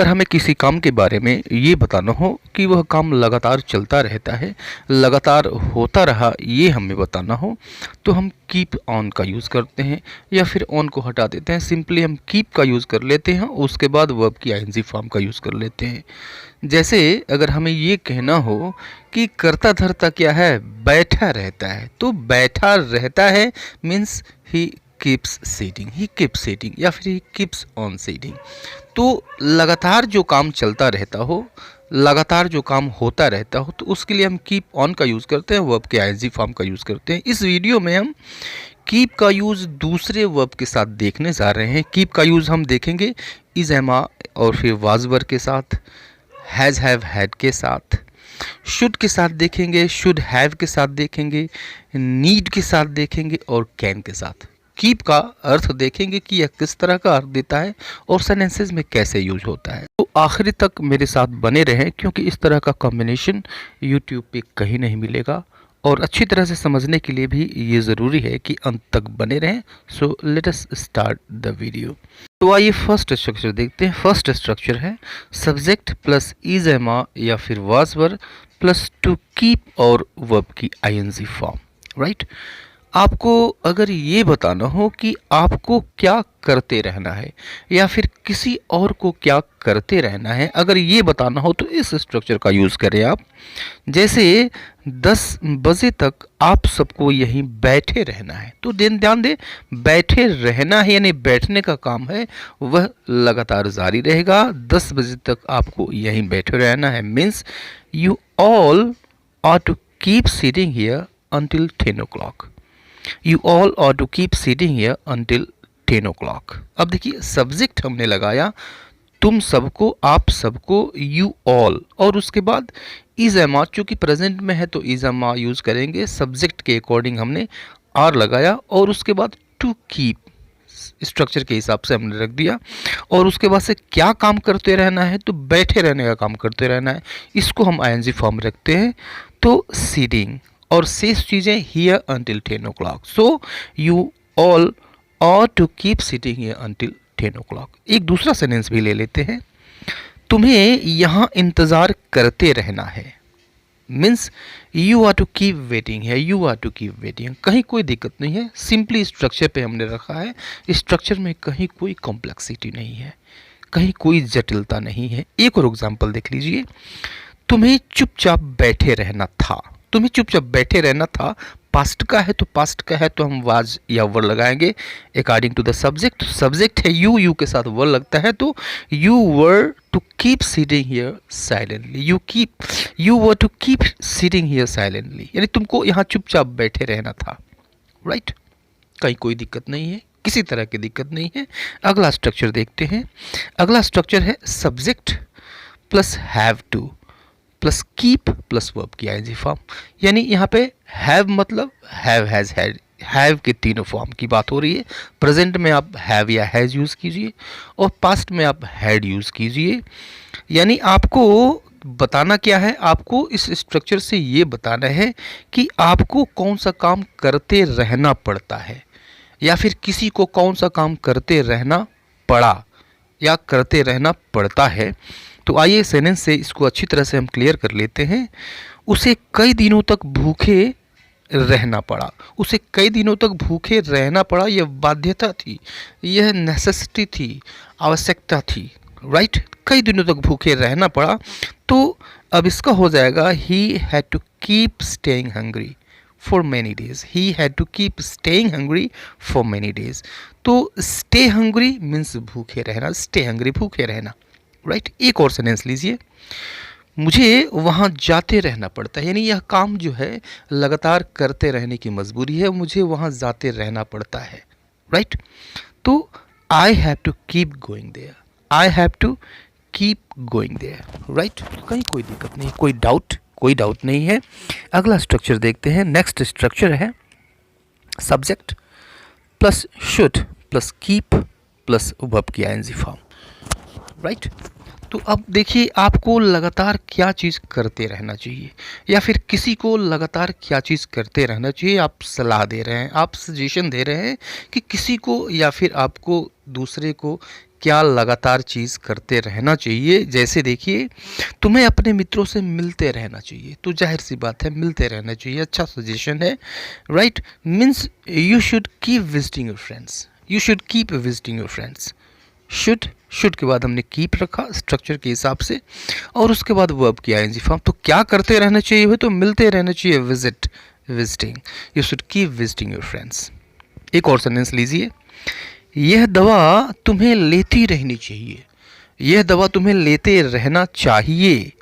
अगर हमें किसी काम के बारे में ये बताना हो कि वह काम लगातार चलता रहता है, लगातार होता रहा, ये हमें बताना हो, तो हम कीप ऑन का यूज़ करते हैं या फिर ऑन को हटा देते हैं। सिंपली हम कीप का यूज़ कर लेते हैं, उसके बाद वर्ब की आईएनजी फॉर्म का यूज़ कर लेते हैं। जैसे अगर हमें ये कहना हो कि करता धरता क्या है, बैठा रहता है, तो बैठा रहता है means he keeps sitting, he keeps sitting या फिर ही कीप्स ऑन सीटिंग। तो लगातार जो काम चलता रहता हो, लगातार जो काम होता रहता हो, तो उसके लिए हम कीप ऑन का यूज़ करते हैं, वर्ब के आईएनजी फॉर्म का यूज़ करते हैं। इस वीडियो में हम कीप का यूज़ दूसरे वर्ब के साथ देखने जा रहे हैं। कीप का यूज़ हम देखेंगे इज एमा और फिर वाज वर के साथ, हैज़ हैव हैड के साथ, शुड के साथ देखेंगे, शुड हैव के साथ देखेंगे, नीड के साथ देखेंगे और कैन के साथ। कीप का अर्थ देखेंगे कि यह किस तरह का अर्थ देता है और सेंटेंसेस में कैसे यूज होता है। तो आखिरी तक मेरे साथ बने रहें क्योंकि इस तरह का कॉम्बिनेशन यूट्यूब पे कहीं नहीं मिलेगा और अच्छी तरह से समझने के लिए भी ये ज़रूरी है कि अंत तक बने रहें। So let us start the video. तो आइए फर्स्ट स्ट्रक्चर देखते हैं। फर्स्ट स्ट्रक्चर है सब्जेक्ट प्लस इज एमा या फिर was were plus two keep और वर्ब की आईएनजी फॉर्म, राइट। आपको अगर ये बताना हो कि आपको क्या करते रहना है या फिर किसी और को क्या करते रहना है, अगर ये बताना हो तो इस स्ट्रक्चर का यूज़ करें आप। जैसे 10 बजे तक आप सबको यहीं बैठे रहना है, तो ध्यान दें, बैठे रहना है यानी बैठने का काम है वह लगातार जारी रहेगा। 10 बजे तक आपको यहीं बैठे रहना है means you all are to keep sitting here until 10 o'clock. You all ought to keep sitting here until 10 o'clock. अब देखिए सब्जेक्ट हमने लगाया तुम सबको, आप सबको, यू ऑल, और उसके बाद इज एमा, चूंकि प्रेजेंट में है तो इज एमा यूज करेंगे, सब्जेक्ट के अकॉर्डिंग हमने आर लगाया और उसके बाद टू कीप स्ट्रक्चर के हिसाब से हमने रख दिया और उसके बाद से क्या काम करते रहना है, तो बैठे रहने का काम करते रहना है, इसको हम आईएनजी फॉर्म रखते हैं। तो सीटिंग और शेष चीज़ें here until 10 o'clock. So you all are to keep sitting here until 10 o'clock. एक दूसरा सेंटेंस भी ले लेते हैं। तुम्हें यहाँ इंतज़ार करते रहना है means you are to keep waiting है, you are to keep waiting. कहीं कोई दिक्कत नहीं है, सिंपली स्ट्रक्चर पे हमने रखा है। स्ट्रक्चर में कहीं कोई कॉम्प्लेक्सिटी नहीं है, कहीं कोई जटिलता नहीं है। एक और एग्जाम्पल देख लीजिए। तुम्हें चुपचाप बैठे रहना था, तुम्हें चुपचाप बैठे रहना था, पास्ट का है तो पास्ट का है तो हम वाज या वर लगाएंगे according to the subject. Subject है यू, यू के साथ वर लगता है तो you were to keep sitting here silently, you were to keep sitting here silently, यानी तुमको यहाँ चुपचाप बैठे रहना था, राइट। कहीं कोई दिक्कत नहीं है, किसी तरह की दिक्कत नहीं है। अगला स्ट्रक्चर देखते हैं। अगला स्ट्रक्चर है subject plus have two plus keep plus verb की आईएनजी फॉर्म, यानी यहाँ पे हैव मतलब हैव, हैज, हैड, हैव के तीनों फॉर्म की बात हो रही है। प्रेजेंट में आप हैव या हैज़ यूज़ कीजिए और पास्ट में आप हैड यूज़ कीजिए। यानी आपको बताना क्या है, आपको इस स्ट्रक्चर से ये बताना है कि आपको कौन सा काम करते रहना पड़ता है या फिर किसी को कौन सा काम करते रहना पड़ा या करते रहना पड़ता है। तो आइए सेंटेंस से इसको अच्छी तरह से हम क्लियर कर लेते हैं। उसे कई दिनों तक भूखे रहना पड़ा, उसे कई दिनों तक भूखे रहना पड़ा, यह बाध्यता थी, यह नेसेसिटी थी, आवश्यकता थी, राइट। कई दिनों तक भूखे रहना पड़ा तो अब इसका हो जाएगा he had to keep staying hungry for many days, he had to keep staying hungry for many days. तो स्टे हंग्री मीन्स भूखे रहना, स्टे हंग्री भूखे रहना, राइट। एक और सेंटेंस लीजिए। मुझे वहाँ जाते रहना पड़ता है, यानी यह काम जो है लगातार करते रहने की मजबूरी है, मुझे वहाँ जाते रहना पड़ता है, राइट। तो I have to keep going there, I have to keep going there, right. कहीं कोई दिक्कत नहीं, कोई डाउट नहीं है। अगला स्ट्रक्चर देखते हैं। नेक्स्ट स्ट्रक्चर है subject plus should plus keep plus verb की आईएनजी फॉर्म, राइट। तो अब देखिए आपको लगातार क्या चीज़ करते रहना चाहिए या फिर किसी को लगातार क्या चीज़ करते रहना चाहिए। आप सलाह दे रहे हैं, आप सजेशन दे रहे हैं कि किसी को या फिर आपको दूसरे को क्या लगातार चीज़ करते रहना चाहिए। जैसे देखिए, तुम्हें अपने मित्रों से मिलते रहना चाहिए, तो जाहिर सी बात है मिलते रहना चाहिए, अच्छा सजेशन है, right. Means you should keep visiting your friends, you should keep visiting your friends. Should के बाद हमने कीप रखा स्ट्रक्चर के हिसाब से, और उसके बाद वर्ब की आईएनजी फॉर्म। तो क्या करते रहना चाहिए हुए, तो मिलते रहना चाहिए, visiting, you should keep visiting your friends. एक और सेंटेंस लीजिए, यह दवा तुम्हें लेती रहनी चाहिए, यह दवा तुम्हें लेते रहना चाहिए,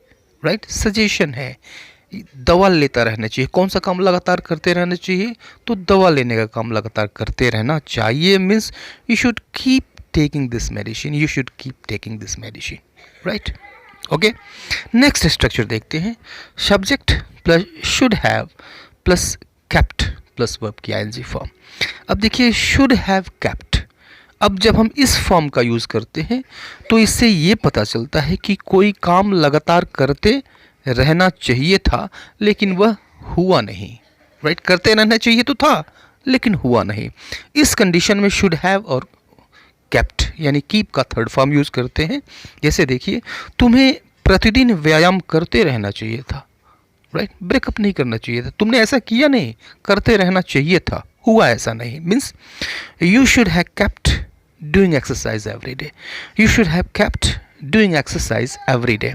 राइट, सजेशन है, दवा लेता रहना चाहिए। कौन सा काम लगातार करते रहना चाहिए, तो दवा लेने का काम लगातार करते रहना चाहिए। Means you should keep taking this medicine, you should keep taking this medicine, right. Okay, next structure देखते हैं, subject plus should have plus kept plus verb की आईएनजी फॉर्म। अब देखिए, शुड हैव केप्ट, अब जब हम इस फॉर्म का यूज़ करते हैं तो इससे ये पता चलता है कि कोई काम लगातार करते रहना चाहिए था लेकिन वह हुआ नहीं, राइट। करते रहना चाहिए तो था लेकिन हुआ नहीं। इस कंडीशन में शुड हैव और केप्ट यानी कीप का थर्ड फॉर्म यूज़ करते हैं। जैसे देखिए, तुम्हें प्रतिदिन व्यायाम करते रहना चाहिए था, राइट, ब्रेकअप नहीं करना चाहिए था, तुमने ऐसा किया नहीं, करते रहना चाहिए था, हुआ ऐसा नहीं। Means you should have kept doing exercise every day, you should have kept doing exercise every day.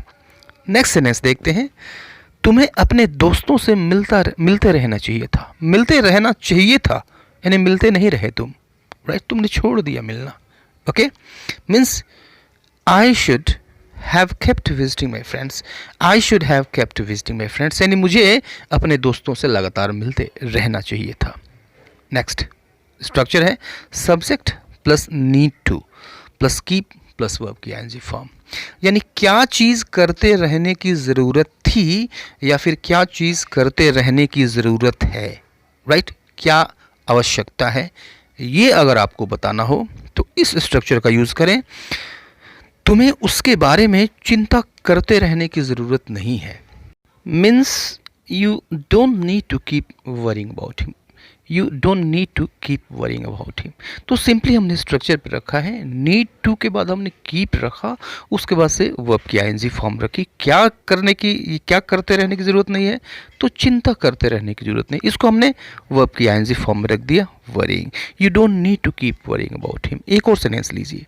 Next sentence देखते हैं, तुम्हें अपने दोस्तों से मिलते रहना चाहिए था, मिलते रहना चाहिए था यानी मिलते नहीं रहे तुम, राइट, तुमने छोड़ दिया मिलना। Okay, means I should have kept visiting my friends, I should have kept visiting my friends, यानी मुझे अपने दोस्तों से लगातार मिलते रहना चाहिए था। नेक्स्ट स्ट्रक्चर है subject plus need two plus keep plus verb की आईएनजी फॉर्म, यानी क्या चीज़ करते रहने की ज़रूरत थी या फिर क्या चीज़ करते रहने की ज़रूरत है, राइट, क्या आवश्यकता है, ये अगर आपको बताना हो तो इस स्ट्रक्चर का यूज़ करें। तुम्हें उसके बारे में चिंता करते रहने की ज़रूरत नहीं है। Means you don't need to keep worrying about him, you don't need to keep worrying about him. तो सिंपली हमने स्ट्रक्चर पे रखा है, नीड टू के बाद हमने कीप रखा, उसके बाद से वर्ब की आईएनजी फॉर्म रखी। क्या करते रहने की ज़रूरत नहीं है, तो चिंता करते रहने की ज़रूरत नहीं, इसको हमने वर्ब की आईएनजी फॉर्म में रख दिया, worrying, you don't need to keep worrying about him. एक और सेंटेंस लीजिए,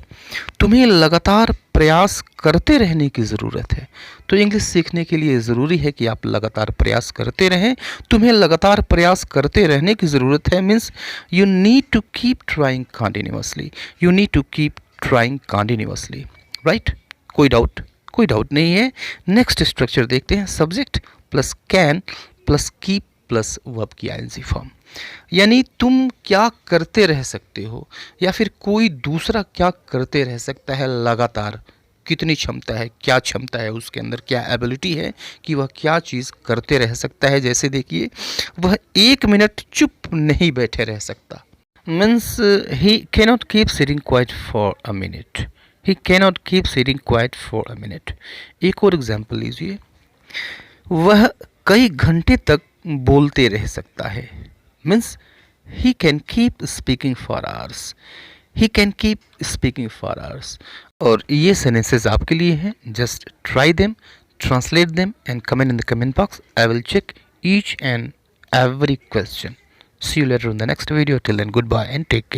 तुम्हें लगातार प्रयास करते रहने की ज़रूरत है। तो इंग्लिश सीखने के लिए ज़रूरी है कि आप लगातार प्रयास करते रहें, तुम्हें लगातार प्रयास करते रहने की ज़रूरत है। Means you need to keep trying continuously, you need to keep trying continuously, right. कोई डाउट नहीं है। नेक्स्ट स्ट्रक्चर देखते हैं, subject plus can plus keep plus verb की आईएनजी फॉर्म, यानी तुम क्या करते रह सकते हो या फिर कोई दूसरा क्या करते रह सकता है लगातार, कितनी क्षमता है, क्या क्षमता है उसके अंदर, क्या एबिलिटी है कि वह क्या चीज़ करते रह सकता है। जैसे देखिए, वह 1 मिनट चुप नहीं बैठे रह सकता। Means he cannot keep sitting quiet for a minute, he cannot keep sitting quiet for a minute. एक और एग्जाम्पल लीजिए, वह कई घंटे तक बोलते रह सकता है। Means he can keep speaking for hours, he can keep speaking for hours. और ये सेंटेंसेस आपके लिए हैं, just try them, translate them and comment in the comment box. I will check each and every question. See you later in the next video. Till then, goodbye and take care.